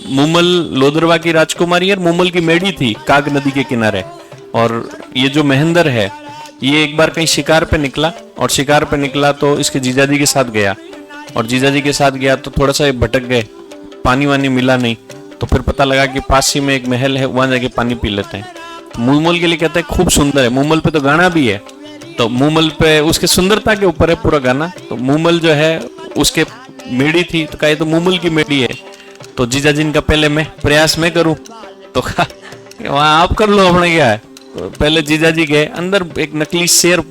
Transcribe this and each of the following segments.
मूमल लोदरवा की राजकुमारी और मूमल की मेढ़ी थी काग नदी के किनारे। और ये जो महेंद्र है ये एक बार कहीं शिकार पे निकला, और शिकार पे निकला तो इसके जीजाजी के साथ गया, और जीजाजी के साथ गया तो थोड़ा सा भटक गए, पानी वानी मिला नहीं, तो फिर पता लगा कि पास ही में एक महल है, वहां जाके पानी पी लेते हैं। तो मूमल के लिए कहते हैं खूब सुंदर है। मूमल पे तो गाना भी है, तो मूमल पे उसके सुंदरता के ऊपर है पूरा गाना। तो मूमल जो है उसके मेढ़ी थी, तो कहा तो मूमल की मेढ़ी है, तो जीजाजी का पहले मैं प्रयास में करूं, तो कहा वहां आप कर लो, अपने क्या है। तो पहले जीजाजी गए, अंदर एक नकली शेर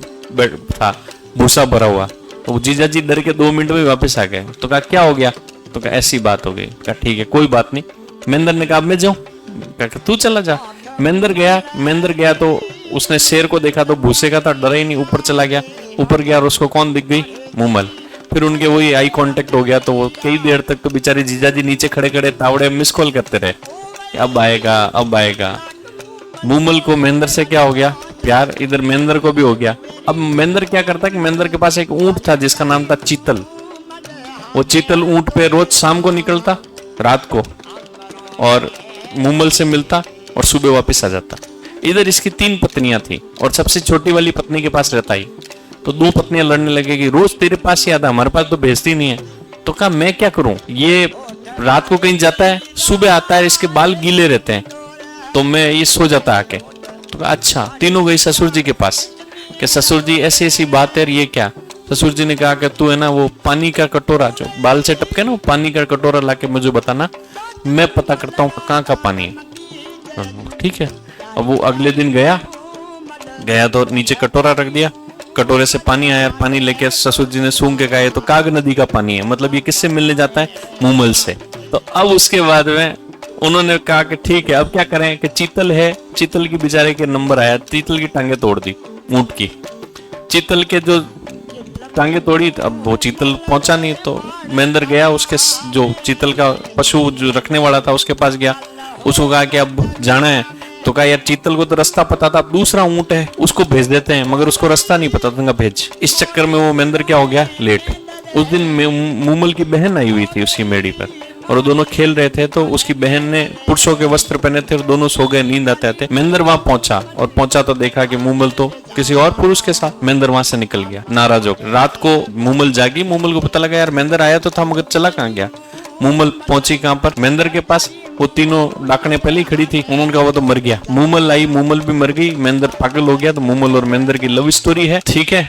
था भूसा भरा हुआ, तो जीजाजी डर के 2 मिनट में वापस आ गए। तो कहा क्या हो गया, तो कहा ऐसी बात हो गई। कहा ठीक है कोई बात नहीं। महेंद्र ने कहा मैं जाऊं, कहा तू चला जा। महेंद्र गया तो उसने शेर को देखा तो भूसे का था, डरा ही नहीं, ऊपर चला गया। ऊपर गया और उसको कौन दिख गई, मूमल। फिर उनके वही आई कांटेक्ट हो गया, तो वो कई देर तक तो बेचारे जीजाजी नीचे खड़े खड़े तावड़े मिस कॉल करते रहे, अब आएगा अब आएगा। मूमल को महेंद्र से क्या हो गया, प्यार, इधर महेंद्र को भी हो गया। अब महेंद्र क्या करता कि महेंद्र के पास एक ऊंट था जिसका नाम था चीतल। वो चीतल ऊंट पे रोज शाम को निकलता, रात को, और मूमल से मिलता और सुबह वापस आ जाता। इधर इसकी 3 पत्नियां थी और सबसे छोटी वाली पत्नी के पास रहता ही। तो 2 पत्नियां लड़ने लगे कि रोज तेरे पास ही आता, हमारे पास तो भेजती नहीं है। तो कहा मैं क्या करूं, ये रात को कहीं जाता है, सुबह आता है, इसके बाल गीले रहते हैं, तो मैं ये सो जाता आके। तो कहा अच्छा। तीनों गई ससुर जी के पास कि ससुर जी ऐसी ऐसी बात है, ये क्या। ससुर जी ने कहा कि तू है ना वो पानी का कटोरा जो बाल से टपके ना, वो पानी का कटोरा लाके मुझे बताना, मैं पता करता हूँ कहाँ का पानी है। ठीक है। अब वो अगले दिन गया तो नीचे कटोरा रख दिया, कटोरे से पानी आया, पानी लेके ससुर जी ने सूंघ के कहा ये तो काग नदी का पानी है। मतलब ये किससे मिलने जाता है, मूमल से। तो अब उसके बाद में उन्होंने कहा कि ठीक है अब क्या करें, कि चीतल है, चीतल की बेचारे के नंबर आया, चीतल की टांगे तोड़ दी ऊंट की। चीतल के जो टांगे तोड़ी, अब वो चीतल पहुंचा नहीं, तो महेंद्र गया उसके जो चीतल का पशु जो रखने वाला था उसके पास गया, उसको कहा कि अब जाना है। तो कहा यार चीतल को तो रास्ता पता था, दूसरा ऊंट है उसको भेज देते हैं, मगर उसको रास्ता नहीं पता था, भेज। इस चक्कर में वो महेंद्र क्या हो गया, लेट। उस दिन मूमल की बहन आई हुई थी उसकी मेढ़ी पर, और वो दोनों खेल रहे थे, तो उसकी बहन ने पुरुषों के वस्त्र पहने थे और दोनों सो गए, नींद आते थे। महेंद्र वहां पहुंचा तो देखा कि मूमल तो किसी और पुरुष के साथ। महेंद्र वहां से निकल गया नाराज होकर। रात को मूमल जागी, मूमल को पता लगा यार महेंद्र आया तो था मगर चला कहां गया। मूमल पहुंची कहां पर, महेंद्र के पास। वो तीनों डाकने पहले ही खड़ी थी, उन्होंने कहा वो तो मर गया। मूमल आई, मूमल भी मर गई, महेंद्र पागल हो गया। तो मूमल और महेंद्र की लव स्टोरी है, ठीक है।